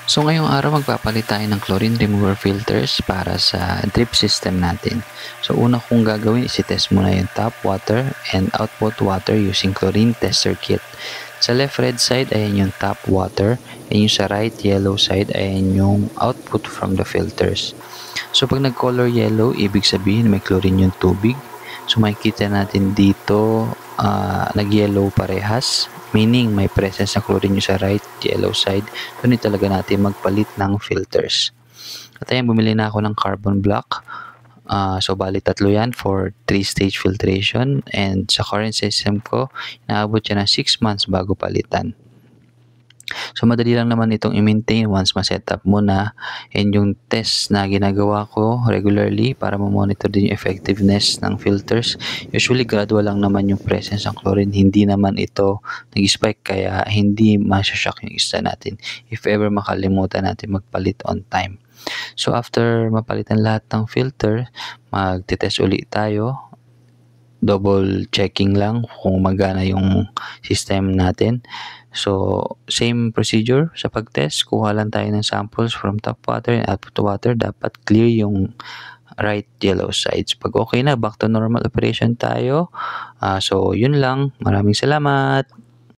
So ngayong araw magpapalit tayo ng chlorine remover filters para sa drip system natin. So una kong gagawin is i-test muna yung tap water and output water using chlorine tester kit. Sa left red side ayan yung tap water and yung sa right yellow side ayan yung output from the filters. So pag nag-color yellow, ibig sabihin may chlorine yung tubig. So makikita natin dito nag-yellow parehas, meaning may presence ng chlorine yung sa right yellow side. So hindi talaga natin magpalit ng filters. At ayan, bumili na ako ng carbon block. So bali tatlo yan for 3-stage filtration, and sa current system ko, inaabot siya ng 6 months bago palitan. So madali lang naman itong i-maintain once ma-setup mo na, and yung test na ginagawa ko regularly para ma-monitor din yung effectiveness ng filters. Usually gradual lang naman yung presence ng chlorine, hindi naman ito nag-spike kaya hindi masya-shock yung isa natin if ever makalimutan natin magpalit on time. So after mapalitan lahat ng filter, magte-test ulit tayo. Double checking lang kung magana yung system natin. So, same procedure sa pag-test. Kuha lang tayo ng samples from tap water and output water. Dapat clear yung right yellow sides. Pag okay na, back to normal operation tayo. So, yun lang. Maraming salamat.